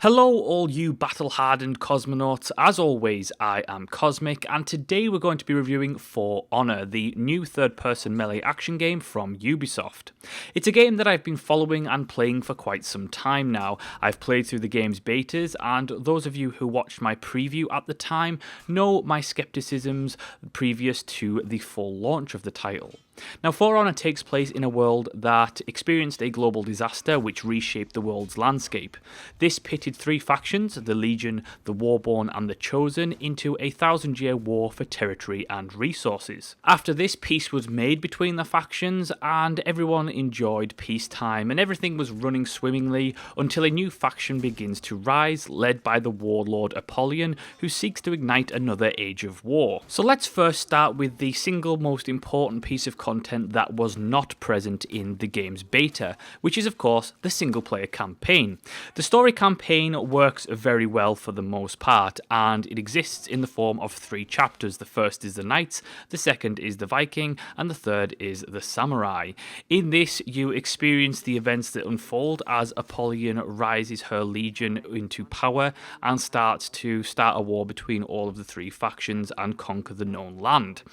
Hello all you battle-hardened cosmonauts, as always I am Cosmic, and today we're going to be reviewing For Honor, the new third-person melee action game from Ubisoft. It's a game that I've been following and playing for quite some time now. I've played through the game's betas, and those of you who watched my preview at the time know my skepticisms previous to the full launch of the title. Now, For Honor takes place in a world that experienced a global disaster which reshaped the world's landscape. This pitted three factions, the Legion, the Warborn and the Chosen, into a 1,000-year war for territory and resources. After this, peace was made between the factions and everyone enjoyed peacetime and everything was running swimmingly until a new faction begins to rise, led by the warlord Apollyon, who seeks to ignite another age of war. So let's first start with the single most important piece of content that was not present in the game's beta, which is of course the single player campaign. The story campaign works very well for the most part, and it exists in the form of 3 chapters. The first is the Knights, the second is the Viking, and the third is the Samurai. In this, you experience the events that unfold as Apollyon rises her legion into power and starts a war between all of the 3 factions and conquer the known land.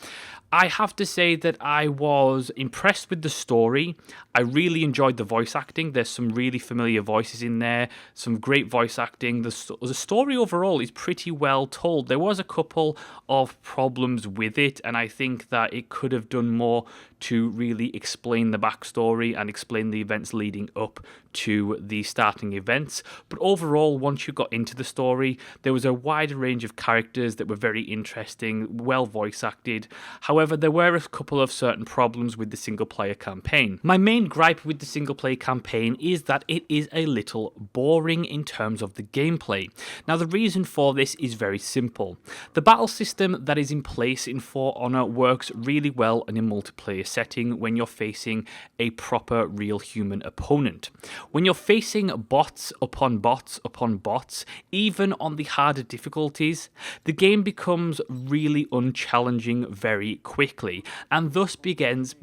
I have to say that I was impressed with the story. I really enjoyed the voice acting. There's some really familiar voices in there, some great voice acting. The story overall is pretty well told. There was a couple of problems with it, and I think that it could have done more to really explain the backstory and explain the events leading up to the starting events. But overall, once you got into the story, there was a wide range of characters that were very interesting, well voice acted. However, there were a couple of certain problems with the single player campaign. My main gripe with the single player campaign is that it is a little boring in terms of the gameplay. Now, the reason for this is very simple. The battle system that is in place in For Honor works really well in a multiplayer setting when you're facing a proper real human opponent. When you're facing bots upon bots upon bots, even on the harder difficulties, the game becomes really unchallenging very quickly, and thus begins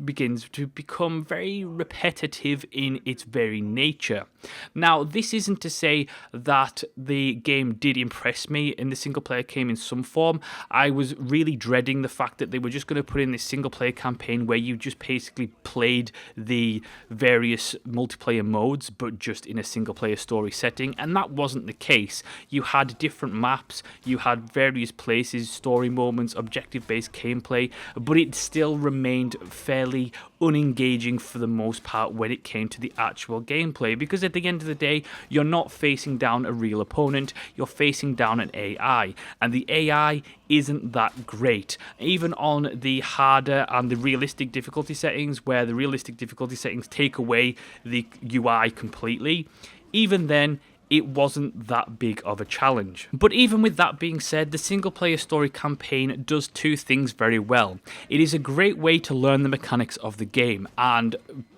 to become very repetitive in its very nature. Now, this isn't to say that the game did impress me in the single player game in some form. I was really dreading the fact that they were just going to put in this single player campaign where you just basically played the various multiplayer modes but just in a single player story setting, and that wasn't the case. You had different maps, you had various places, story moments, objective based gameplay, but it still remained fairly unengaging for the most part when it came to the actual gameplay, because at the end of the day, you're not facing down a real opponent, you're facing down an AI, and the AI isn't that great. Even on the harder and the realistic difficulty settings, where the realistic difficulty settings take away the UI completely, even then, it wasn't that big of a challenge. But even with that being said, the single player story campaign does 2 things very well. It is a great way to learn the mechanics of the game and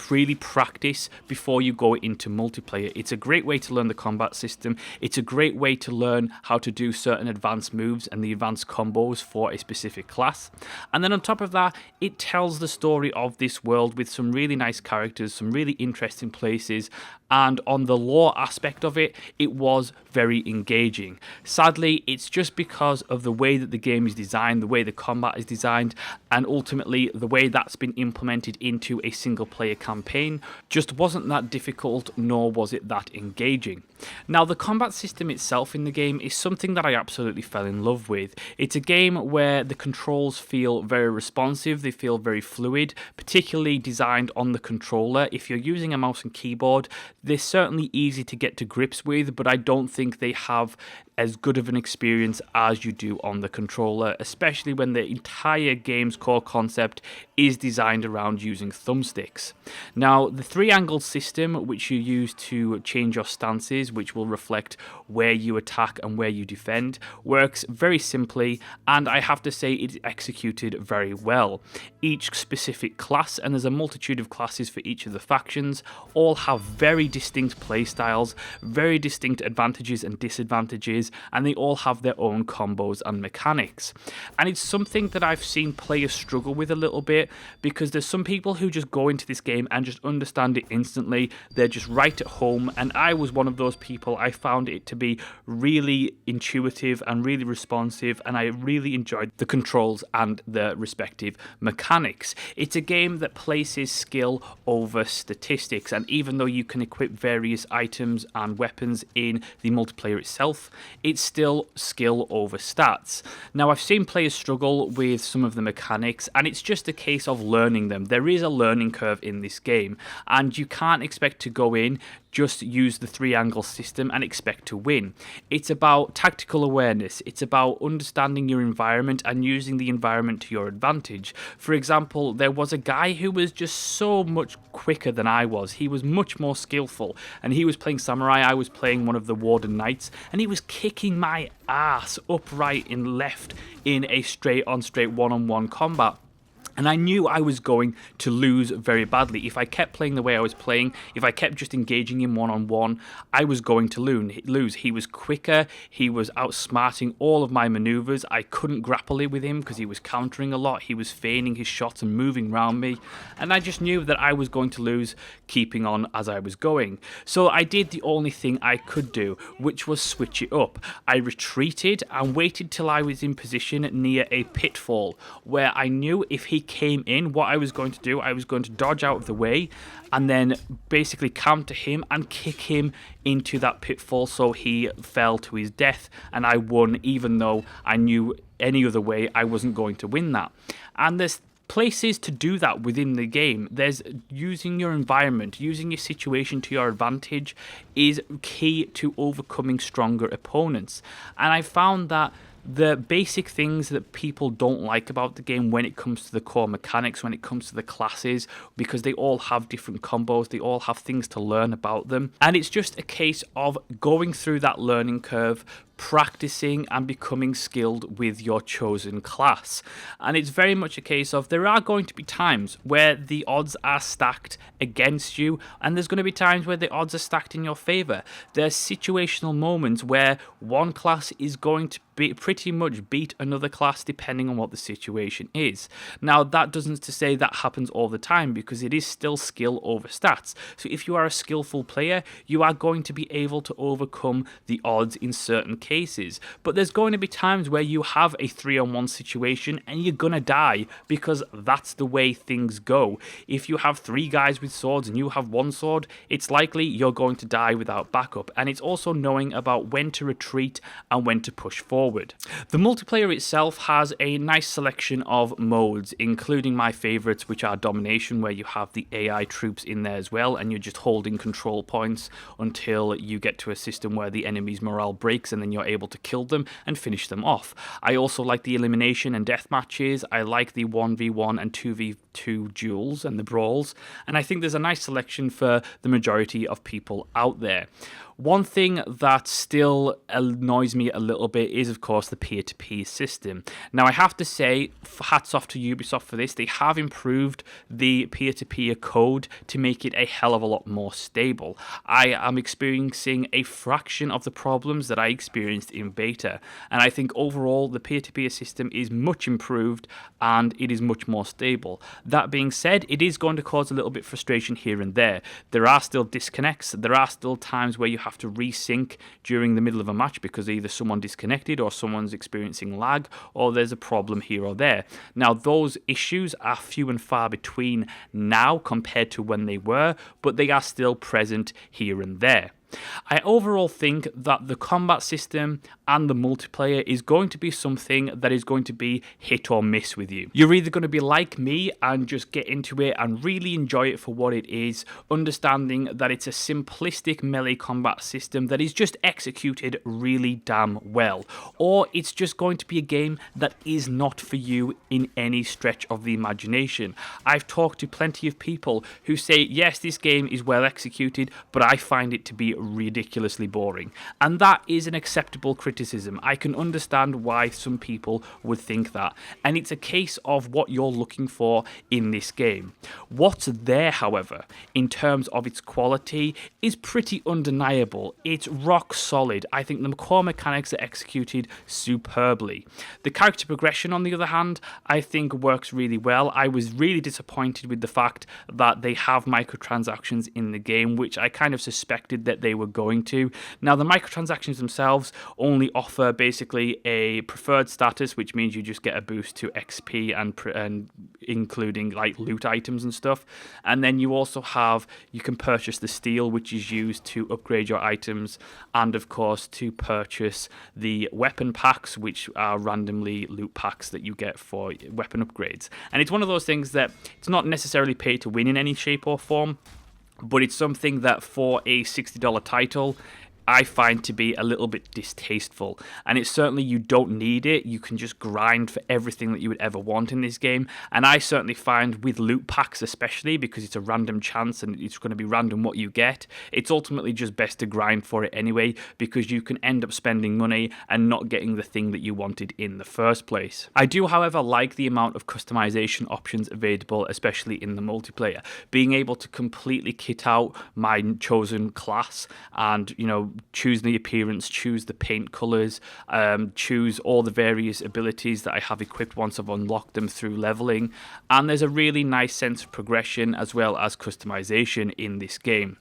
really practice before you go into multiplayer. It's a great way to learn the combat system. It's a great way to learn how to do certain advanced moves and the advanced combos for a specific class. And then on top of that, it tells the story of this world with some really nice characters, some really interesting places, and on the lore aspect of it, it was very engaging. Sadly, it's just because of the way that the game is designed, the way the combat is designed, and ultimately the way that's been implemented into a single player campaign just wasn't that difficult, nor was it that engaging. Now, the combat system itself in the game is something that I absolutely fell in love with. It's a game where the controls feel very responsive, they feel very fluid, particularly designed on the controller. If you're using a mouse and keyboard, they're certainly easy to get to grips with, but I don't think they have as good of an experience as you do on the controller, especially when the entire game's core concept is designed around using thumbsticks. Now, the 3-angle system, which you use to change your stances, which will reflect where you attack and where you defend, works very simply, and I have to say it's executed very well. Each specific class, and there's a multitude of classes for each of the factions, all have very distinct playstyles, very very distinct advantages and disadvantages, and they all have their own combos and mechanics. And it's something that I've seen players struggle with a little bit, because there's some people who just go into this game and just understand it instantly. They're just right at home, and I was one of those people. I found it to be really intuitive and really responsive, and I really enjoyed the controls and the respective mechanics. It's a game that places skill over statistics, and even though you can equip various items and weapons in the multiplayer itself, it's still skill over stats. Now, I've seen players struggle with some of the mechanics, and it's just a case of learning them. There is a learning curve in this game, and you can't expect to go in, just use the 3-angle system and expect to win. It's about tactical awareness. It's about understanding your environment and using the environment to your advantage. For example, there was a guy who was just so much quicker than I was. He was much more skillful, and he was playing samurai. I was playing one of the warden knights, and he was kicking my ass up, right, and left in a straight-on-straight one-on-one combat. And I knew I was going to lose very badly. If I kept playing the way I was playing, if I kept just engaging him one-on-one, I was going to lose. He was quicker. He was outsmarting all of my maneuvers. I couldn't grapple it with him because he was countering a lot. He was feigning his shots and moving around me. And I just knew that I was going to lose keeping on as I was going. So I did the only thing I could do, which was switch it up. I retreated and waited till I was in position near a pitfall, where I knew if he came in, what I was going to do, I was going to dodge out of the way and then basically counter him and kick him into that pitfall so he fell to his death, and I won, even though I knew any other way I wasn't going to win that. And there's places to do that within the game. There's using your environment, using your situation to your advantage is key to overcoming stronger opponents. And I found that the basic things that people don't like about the game when it comes to the core mechanics, when it comes to the classes, because they all have different combos, they all have things to learn about them. And it's just a case of going through that learning curve, practicing and becoming skilled with your chosen class. And it's very much a case of there are going to be times where the odds are stacked against you, and there's going to be times where the odds are stacked in your favor. There's situational moments where one class is going to pretty much beat another class depending on what the situation is. Now, that doesn't to say that happens all the time, because it is still skill over stats. So if you are a skillful player, you are going to be able to overcome the odds in certain cases. But there's going to be times where you have a 3-on-1 situation and you're gonna die, because that's the way things go. If you have 3 guys with swords and you have 1 sword, it's likely you're going to die without backup. And it's also knowing about when to retreat and when to push forward. The multiplayer itself has a nice selection of modes, including my favorites, which are domination, where you have the AI troops in there as well, and you're just holding control points until you get to a system where the enemy's morale breaks, and then you're able to kill them and finish them off. I also like the elimination and death matches. I like the 1v1 and 2v2 duels and the brawls, and I think there's a nice selection for the majority of people out there. One thing that still annoys me a little bit is, of course, the peer-to-peer system. Now, I have to say, hats off to Ubisoft for this. They have improved the peer-to-peer code to make it a hell of a lot more stable. I am experiencing a fraction of the problems that I experienced in beta, and I think overall the peer-to-peer system is much improved and it is much more stable. That being said, it is going to cause a little bit of frustration here and there. There are still disconnects. There are still times where you have to resync during the middle of a match because either someone disconnected or someone's experiencing lag, or there's a problem here or there. Now, those issues are few and far between now compared to when they were, but they are still present here and there. I overall think that the combat system and the multiplayer is going to be something that is going to be hit or miss with you. You're either going to be like me and just get into it and really enjoy it for what it is, understanding that it's a simplistic melee combat system that is just executed really damn well, or it's just going to be a game that is not for you in any stretch of the imagination. I've talked to plenty of people who say, yes, this game is well executed, but I find it to be ridiculously boring. And that is an acceptable criticism. I can understand why some people would think that. And it's a case of what you're looking for in this game. What's there, however, in terms of its quality is pretty undeniable. It's rock solid. I think the core mechanics are executed superbly. The character progression, on the other hand, I think works really well. I was really disappointed with the fact that they have microtransactions in the game, which I kind of suspected that they were going to. Now, the microtransactions themselves only offer basically a preferred status, which means you just get a boost to XP and including like loot items and stuff. And then you also you can purchase the steel, which is used to upgrade your items, and of course to purchase the weapon packs, which are randomly loot packs that you get for weapon upgrades. And it's one of those things that it's not necessarily pay to win in any shape or form, but it's something that for a $60 title, I find to be a little bit distasteful. And it's certainly, you don't need it. You can just grind for everything that you would ever want in this game. And I certainly find with loot packs especially, because it's a random chance and it's going to be random what you get, it's ultimately just best to grind for it anyway, because you can end up spending money and not getting the thing that you wanted in the first place. I do, however, like the amount of customization options available, especially in the multiplayer. Being able to completely kit out my chosen class and, choose the appearance, choose the paint colors, choose all the various abilities that I have equipped once I've unlocked them through leveling. And there's a really nice sense of progression as well as customization in this game.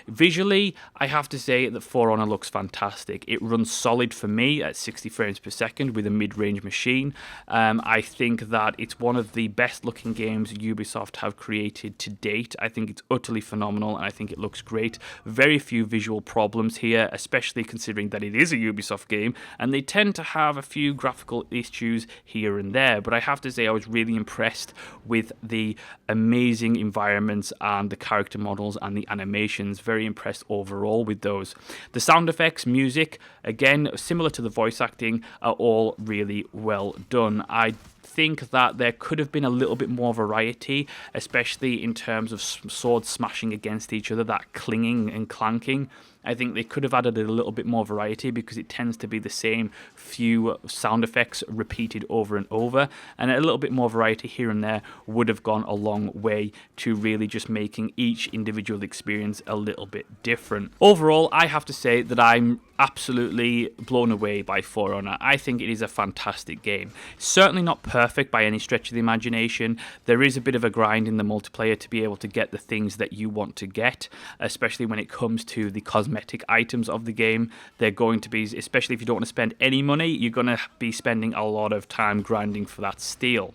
Visually, I have to say that For Honor looks fantastic. It runs solid for me at 60 frames per second with a mid-range machine. I think that it's one of the best looking games Ubisoft have created to date. I think it's utterly phenomenal and I think it looks great. Very few visual problems here, especially considering that it is a Ubisoft game, and they tend to have a few graphical issues here and there, but I have to say I was really impressed with the amazing environments and the character models and the animations. Very impressed overall with those. The sound effects, music, again, similar to the voice acting, are all really well done. I think that there could have been a little bit more variety, especially in terms of swords smashing against each other, that clinging and clanking. I think they could have added a little bit more variety, because it tends to be the same few sound effects repeated over and over, and a little bit more variety here and there would have gone a long way to really just making each individual experience a little bit different. Overall, I have to say that I'm absolutely blown away by For Honor. I think it is a fantastic game. Certainly not perfect by any stretch of the imagination. There is a bit of a grind in the multiplayer to be able to get the things that you want to get, especially when it comes to the cosmetic items of the game. They're going to be, especially if you don't want to spend any money, you're going to be spending a lot of time grinding for that steel.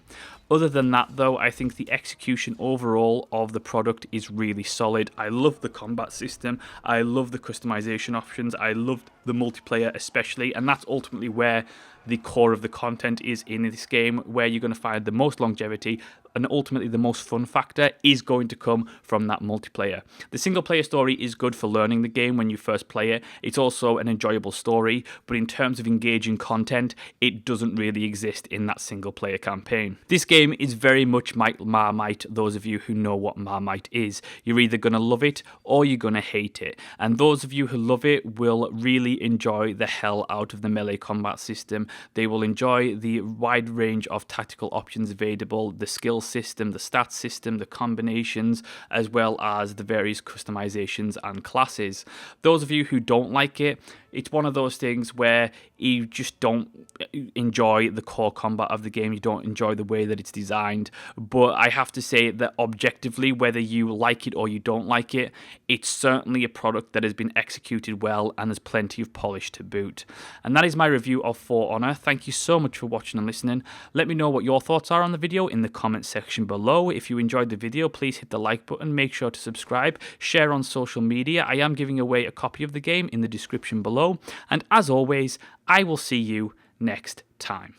Other than that, though, I think the execution overall of the product is really solid. I love the combat system. I love the customization options. I love the multiplayer especially, and that's ultimately where the core of the content is in this game, where you're going to find the most longevity, and ultimately the most fun factor is going to come from that multiplayer. The single player story is good for learning the game when you first play it. It's also an enjoyable story, but in terms of engaging content, it doesn't really exist in that single player campaign. This game is very much Marmite, those of you who know what Marmite is. You're either going to love it or you're going to hate it. And those of you who love it will really enjoy the hell out of the melee combat system. They will enjoy the wide range of tactical options available, the skill system, the stats system, the combinations, as well as the various customizations and classes. Those of you who don't like it, it's one of those things where you just don't enjoy the core combat of the game. You don't enjoy the way that it's designed. But I have to say that objectively, whether you like it or you don't like it, it's certainly a product that has been executed well and there's plenty of polish to boot. And that is my review of For Honor. Thank you so much for watching and listening. Let me know what your thoughts are on the video in the comments section below. If you enjoyed the video, please hit the like button. Make sure to subscribe. Share on social media. I am giving away a copy of the game in the description below. And as always, I will see you next time.